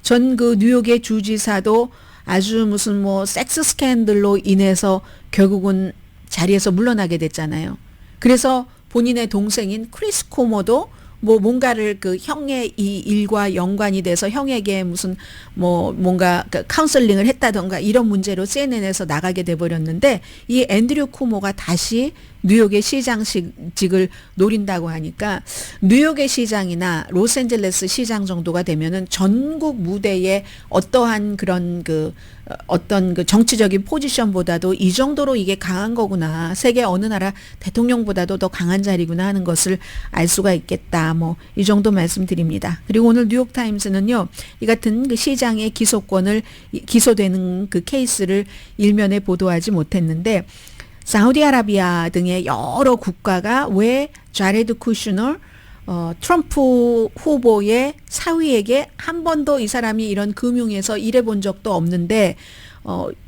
전 그 뉴욕의 주지사도 아주 무슨 뭐 섹스 스캔들로 인해서 결국은 자리에서 물러나게 됐잖아요. 그래서 본인의 동생인 크리스 쿠모도 뭐 뭔가를 그 형의 이 일과 연관이 돼서 형에게 무슨 뭐 뭔가 그 카운슬링을 했다던가 이런 문제로 CNN에서 나가게 돼버렸는데, 이 앤드류 쿠모가 다시 뉴욕의 시장직을 노린다고 하니까 뉴욕의 시장이나 로스앤젤레스 시장 정도가 되면은 전국 무대에 어떠한 그런 그 어떤 그 정치적인 포지션보다도 이 정도로 이게 강한 거구나, 세계 어느 나라 대통령보다도 더 강한 자리구나 하는 것을 알 수가 있겠다. 뭐 이 정도 말씀드립니다. 그리고 오늘 뉴욕타임스는요, 이 같은 그 시장의 기소되는 그 케이스를 일면에 보도하지 못했는데, 사우디아라비아 등의 여러 국가가 왜 자레드 쿠슈너 트럼프 후보의 사위에게 한 번도 이 사람이 이런 금융에서 일해본 적도 없는데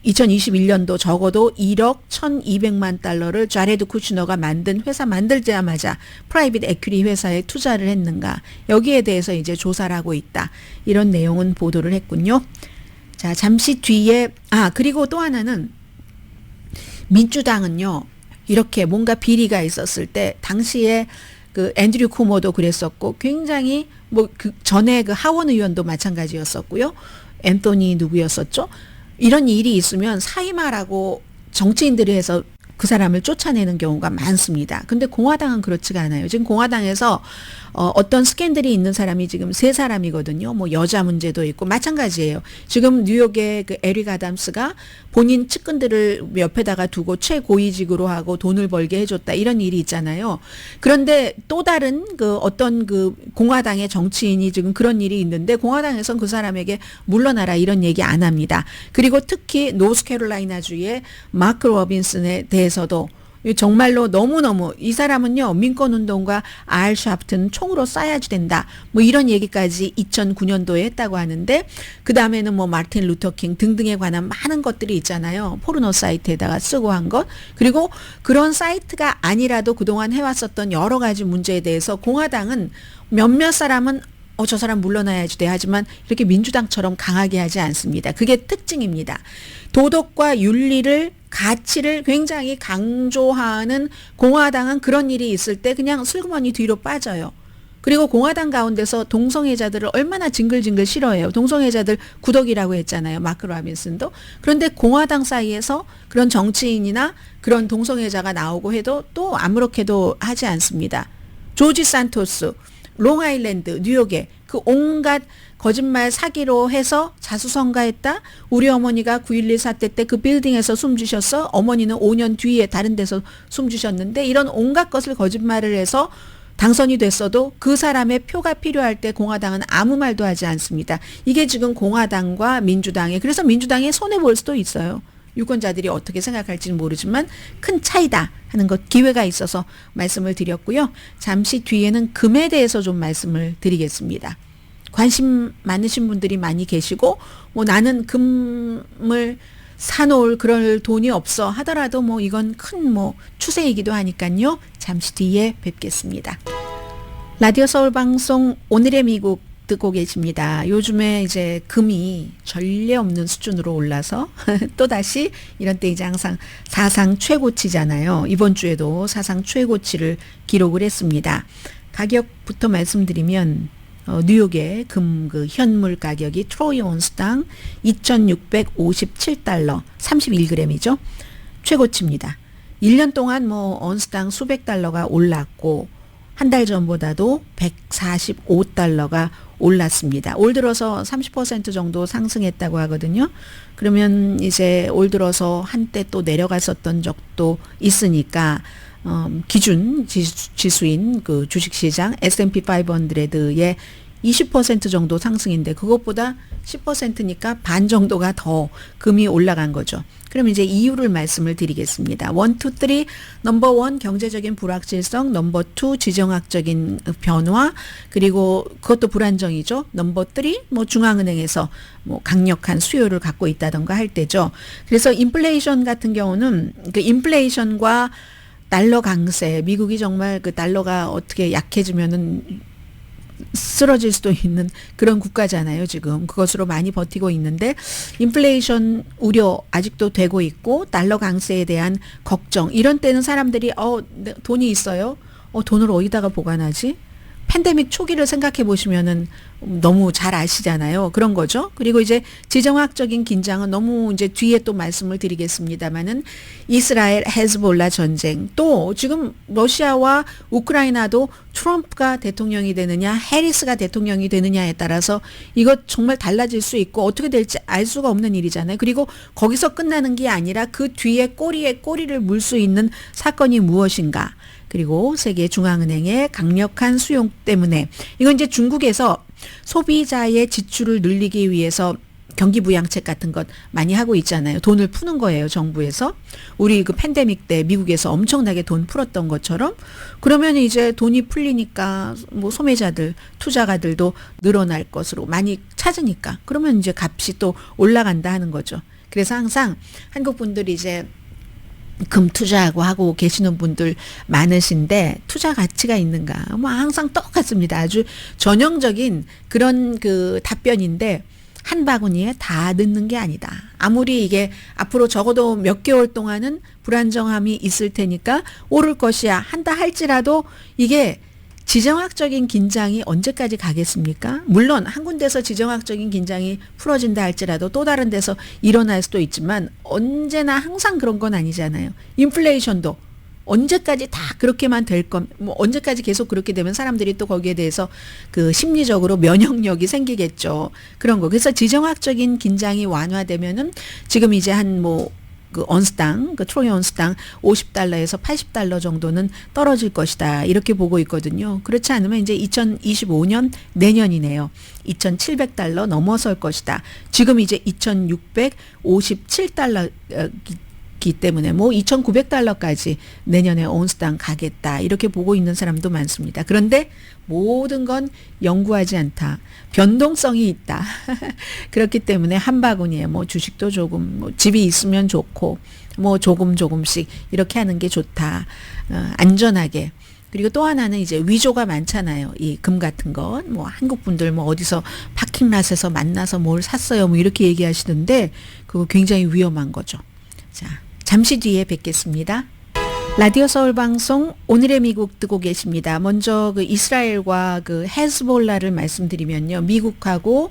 2021년도 적어도 1억 1,200만 달러를 자레드 쿠슈너가 만든 회사 만들자마자 프라이빗 에퀴리 회사에 투자를 했는가, 여기에 대해서 이제 조사를 하고 있다. 이런 내용은 보도를 했군요. 자, 잠시 뒤에 그리고 또 하나는 민주당은요, 이렇게 뭔가 비리가 있었을 때 당시에 그 앤드류 쿠모도 그랬었고, 굉장히 뭐 그 전에 그 하원 의원도 마찬가지였었고요. 앤토니 누구였었죠? 이런 일이 있으면 사임하라고 정치인들이 해서 그 사람을 쫓아내는 경우가 많습니다. 근데 공화당은 그렇지가 않아요. 지금 공화당에서 어떤 스캔들이 있는 사람이 지금 3사람이거든요. 뭐 여자 문제도 있고 마찬가지예요. 지금 뉴욕의 그 에릭 아담스가 본인 측근들을 옆에다가 두고 최고위직으로 하고 돈을 벌게 해줬다, 이런 일이 있잖아요. 그런데 또 다른 그 어떤 그 공화당의 정치인이 지금 그런 일이 있는데 공화당에선 그 사람에게 물러나라 이런 얘기 안 합니다. 그리고 특히 노스캐롤라이나주의 마크 로빈슨에 대해서도 정말로 너무너무 이 사람은요, 민권운동과 알 샤프트는 총으로 쏴야지 된다, 뭐 이런 얘기까지 2009년도에 했다고 하는데, 그 다음에는 뭐 마틴 루터킹 등등에 관한 많은 것들이 있잖아요. 포르노 사이트에다가 쓰고 한 것, 그리고 그런 사이트가 아니라도 그동안 해왔었던 여러 가지 문제에 대해서 공화당은 몇몇 사람은 저 사람 물러나야지 돼 하지만 이렇게 민주당처럼 강하게 하지 않습니다. 그게 특징입니다. 도덕과 윤리를, 가치를 굉장히 강조하는 공화당은 그런 일이 있을 때 그냥 슬그머니 뒤로 빠져요. 그리고 공화당 가운데서 동성애자들을 얼마나 징글징글 싫어해요. 동성애자들 구덕이라고 했잖아요. 마크 로빈슨도. 그런데 공화당 사이에서 그런 정치인이나 그런 동성애자가 나오고 해도 또 아무렇게도 하지 않습니다. 조지 산토스, 롱아일랜드, 뉴욕에 그 온갖 거짓말 사기로 해서 자수성가했다. 우리 어머니가 9.11 사태 때 그 빌딩에서 숨지셨어. 어머니는 5년 뒤에 다른 데서 숨지셨는데, 이런 온갖 것을 거짓말을 해서 당선이 됐어도 그 사람의 표가 필요할 때 공화당은 아무 말도 하지 않습니다. 이게 지금 공화당과 민주당의, 그래서 민주당이 손해볼 수도 있어요. 유권자들이 어떻게 생각할지는 모르지만 큰 차이다 하는 것, 기회가 있어서 말씀을 드렸고요. 잠시 뒤에는 금에 대해서 좀 말씀을 드리겠습니다. 관심 많으신 분들이 많이 계시고, 뭐 나는 금을 사놓을 그럴 돈이 없어 하더라도 뭐 이건 큰 뭐 추세이기도 하니까요. 잠시 뒤에 뵙겠습니다. 라디오 서울 방송 오늘의 미국 듣고 계십니다. 요즘에 이제 금이 전례 없는 수준으로 올라서 또다시 이런 때 이제 항상 사상 최고치잖아요. 이번 주에도 사상 최고치를 기록을 했습니다. 가격부터 말씀드리면 뉴욕의 금 그 현물 가격이 트로이 온스당 2,657달러 31g이죠. 최고치입니다. 1년 동안 뭐 온스당 수백 달러가 올랐고 한 달 전보다도 145달러가 올랐습니다. 올 들어서 30% 정도 상승했다고 하거든요. 그러면 이제 올 들어서 한때 또 내려갔었던 적도 있으니까 기준 지수인 그 주식시장 S&P 500의 20% 정도 상승인데 그것보다 10%니까 반 정도가 더 금이 올라간 거죠. 그럼 이제 이유를 말씀을 드리겠습니다. 1, 2, 3, 넘버 1 경제적인 불확실성, 넘버 2 지정학적인 변화, 그리고 그것도 불안정이죠. 넘버 3 뭐 중앙은행에서 뭐 강력한 수요를 갖고 있다던가 할 때죠. 그래서 인플레이션 같은 경우는 그 인플레이션과 달러 강세, 미국이 정말 그 달러가 어떻게 약해지면은 쓰러질 수도 있는 그런 국가잖아요. 지금 그것으로 많이 버티고 있는데 인플레이션 우려 아직도 되고 있고 달러 강세에 대한 걱정 이런 때는 사람들이 돈이 있어요. 돈을 어디다가 보관하지? 팬데믹 초기를 생각해 보시면은 너무 잘 아시잖아요. 그런 거죠. 그리고 이제 지정학적인 긴장은 너무 이제 뒤에 또 말씀을 드리겠습니다만은 이스라엘 헤즈볼라 전쟁 또 지금 러시아와 우크라이나도 트럼프가 대통령이 되느냐 해리스가 대통령이 되느냐에 따라서 이거 정말 달라질 수 있고 어떻게 될지 알 수가 없는 일이잖아요. 그리고 거기서 끝나는 게 아니라 그 뒤에 꼬리에 꼬리를 물 수 있는 사건이 무엇인가. 그리고 세계 중앙은행의 강력한 수용 때문에 이건 이제 중국에서 소비자의 지출을 늘리기 위해서 경기부양책 같은 것 많이 하고 있잖아요. 돈을 푸는 거예요, 정부에서. 우리 그 팬데믹 때 미국에서 엄청나게 돈 풀었던 것처럼 그러면 이제 돈이 풀리니까 뭐 소매자들, 투자가들도 늘어날 것으로 많이 찾으니까 그러면 이제 값이 또 올라간다 하는 거죠. 그래서 항상 한국 분들이 이제 금 투자하고 하고 계시는 분들 많으신데 투자 가치가 있는가? 뭐 항상 똑같습니다. 아주 전형적인 그런 그 답변인데 한 바구니에 다 넣는 게 아니다. 아무리 이게 앞으로 적어도 몇 개월 동안은 불안정함이 있을 테니까 오를 것이야 한다 할지라도 이게 지정학적인 긴장이 언제까지 가겠습니까? 물론 한 군데서 지정학적인 긴장이 풀어진다 할지라도 또 다른 데서 일어날 수도 있지만 언제나 항상 그런 건 아니잖아요. 인플레이션도 언제까지 다 그렇게만 될 건, 뭐 언제까지 계속 그렇게 되면 사람들이 또 거기에 대해서 그 심리적으로 면역력이 생기겠죠. 그런 거. 그래서 지정학적인 긴장이 완화되면은 지금 이제 그 온스당, 그 트로이 온스당 50달러에서 80달러 정도는 떨어질 것이다. 이렇게 보고 있거든요. 그렇지 않으면 이제 2025년 내년이네요. 2,700달러 넘어설 것이다. 지금 이제 2,657달러 기 때문에 뭐 2,900달러까지 내년에 온스당 가겠다. 이렇게 보고 있는 사람도 많습니다. 그런데 모든 건 영구하지 않다. 변동성이 있다. 그렇기 때문에 한 바구니에 뭐 주식도 조금, 뭐 집이 있으면 좋고, 뭐 조금씩 이렇게 하는 게 좋다. 안전하게. 그리고 또 하나는 이제 위조가 많잖아요. 이 금 같은 것. 뭐 한국 분들 뭐 어디서 파킹랏에서 만나서 뭘 샀어요. 뭐 이렇게 얘기하시던데 그거 굉장히 위험한 거죠. 자, 잠시 뒤에 뵙겠습니다. 라디오 서울 방송 오늘의 미국 듣고 계십니다. 먼저 그 이스라엘과 그 헤즈볼라를 말씀드리면요. 미국하고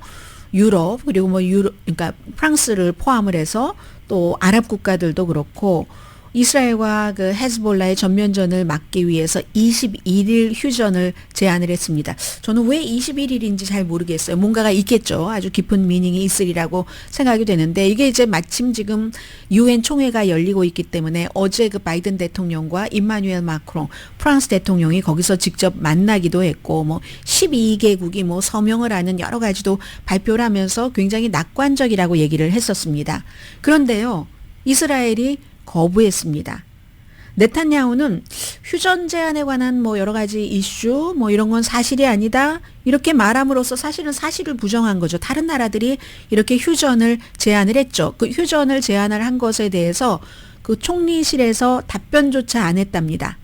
유럽 그리고 그러니까 프랑스를 포함을 해서 또 아랍 국가들도 그렇고 이스라엘과 그 헤즈볼라의 전면전을 막기 위해서 21일 휴전을 제안을 했습니다. 저는 왜 21일인지 잘 모르겠어요. 뭔가가 있겠죠. 아주 깊은 미닝이 있으리라고 생각이 되는데 이게 이제 마침 지금 UN 총회가 열리고 있기 때문에 어제 그 바이든 대통령과 임마누엘 마크롱 프랑스 대통령이 거기서 직접 만나기도 했고 뭐 12개국이 뭐 서명을 하는 여러 가지도 발표를 하면서 굉장히 낙관적이라고 얘기를 했었습니다. 그런데요. 이스라엘이 거부했습니다. 네탄야후는 휴전 제안에 관한 뭐 여러 가지 이슈 뭐 이런 건 사실이 아니다. 이렇게 말함으로써 사실은 사실을 부정한 거죠. 다른 나라들이 이렇게 휴전을 제안을 했죠. 그 휴전을 제안을 한 것에 대해서 그 총리실에서 답변조차 안 했답니다.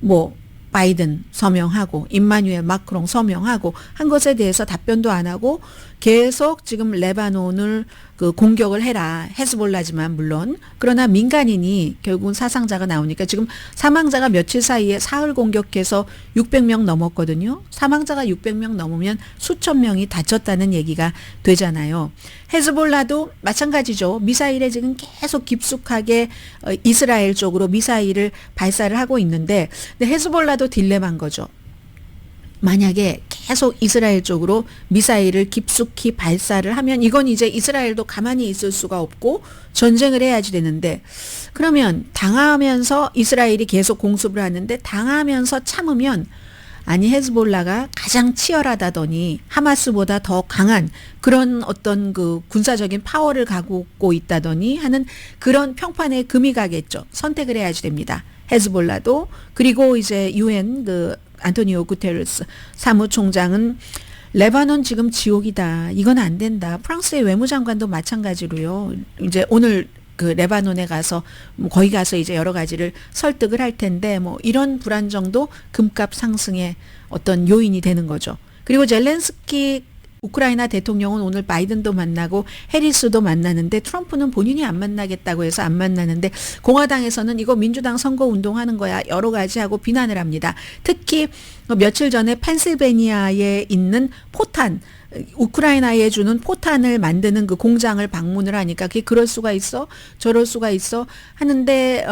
뭐 바이든 서명하고 임마누엘 마크롱 서명하고 한 것에 대해서 답변도 안 하고 계속 지금 레바논을 그 공격을 해라. 헤즈볼라지만 물론. 그러나 민간인이 결국은 사상자가 나오니까 지금 사망자가 며칠 사이에 사흘 공격해서 600명 넘었거든요. 사망자가 600명 넘으면 수천 명이 다쳤다는 얘기가 되잖아요. 헤즈볼라도 마찬가지죠. 미사일에 지금 계속 깊숙하게 이스라엘 쪽으로 미사일을 발사를 하고 있는데 근데 헤즈볼라도 딜레마인 거죠. 만약에 계속 이스라엘 쪽으로 미사일을 깊숙이 발사를 하면 이건 이제 이스라엘도 가만히 있을 수가 없고 전쟁을 해야지 되는데 그러면 당하면서 이스라엘이 계속 공습을 하는데 당하면서 참으면 아니 헤즈볼라가 가장 치열하다더니 하마스보다 더 강한 그런 어떤 그 군사적인 파워를 갖고 있다더니 하는 그런 평판에 금이 가겠죠. 선택을 해야지 됩니다. 헤즈볼라도 그리고 이제 유엔 그 안토니오 구테르스 사무총장은 레바논 지금 지옥이다. 이건 안 된다. 프랑스의 외무장관도 마찬가지로요. 이제 오늘 그 레바논에 가서 거기 가서 이제 여러 가지를 설득을 할 텐데 뭐 이런 불안정도 금값 상승의 어떤 요인이 되는 거죠. 그리고 젤렌스키 우크라이나 대통령은 오늘 바이든도 만나고 해리스도 만나는데 트럼프는 본인이 안 만나겠다고 해서 안 만나는데 공화당에서는 이거 민주당 선거 운동하는 거야 여러 가지 하고 비난을 합니다. 특히 며칠 전에 펜실베니아에 있는 포탄 우크라이나에 주는 포탄을 만드는 그 공장을 방문을 하니까 그게 그럴 수가 있어 저럴 수가 있어 하는데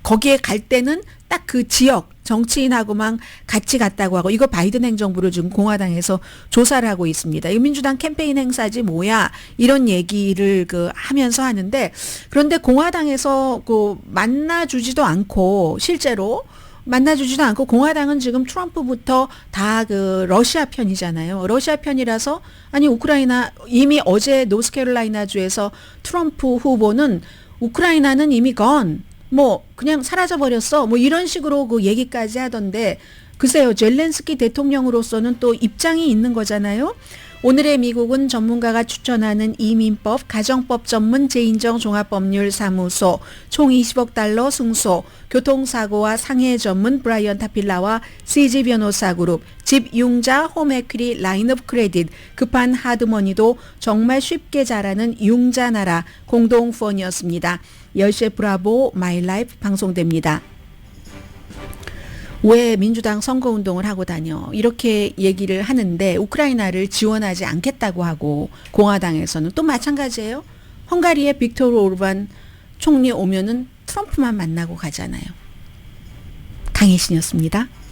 거기에 갈 때는 딱 그 지역 정치인하고만 같이 갔다고 하고 이거 바이든 행정부를 지금 공화당에서 조사를 하고 있습니다. 이 민주당 캠페인 행사지 뭐야 이런 얘기를 하면서 하는데 그런데 공화당에서 만나주지도 않고 실제로 만나주지도 않고 공화당은 지금 트럼프부터 다 러시아 편이잖아요. 러시아 편이라서 아니 우크라이나 이미 어제 노스캐롤라이나주에서 트럼프 후보는 우크라이나는 이미 그냥 사라져버렸어. 뭐 이런 식으로 그 얘기까지 하던데 글쎄요. 젤렌스키 대통령으로서는 또 입장이 있는 거잖아요. 오늘의 미국은 전문가가 추천하는 이민법, 가정법 전문 재인정 종합법률사무소, 총 20억 달러 승소, 교통사고와 상해 전문 브라이언 타필라와 CG 변호사 그룹, 집융자 홈에퀴리 라인업 크레딧, 급한 하드머니도 정말 쉽게 자라는 융자나라 공동후원이었습니다. 10시에 브라보 마이 라이프 방송됩니다. 왜 민주당 선거운동을 하고 다녀 이렇게 얘기를 하는데 우크라이나를 지원하지 않겠다고 하고 공화당에서는 또 마찬가지예요. 헝가리의 빅토르 오르반 총리 오면은 트럼프만 만나고 가잖아요. 강혜신이었습니다.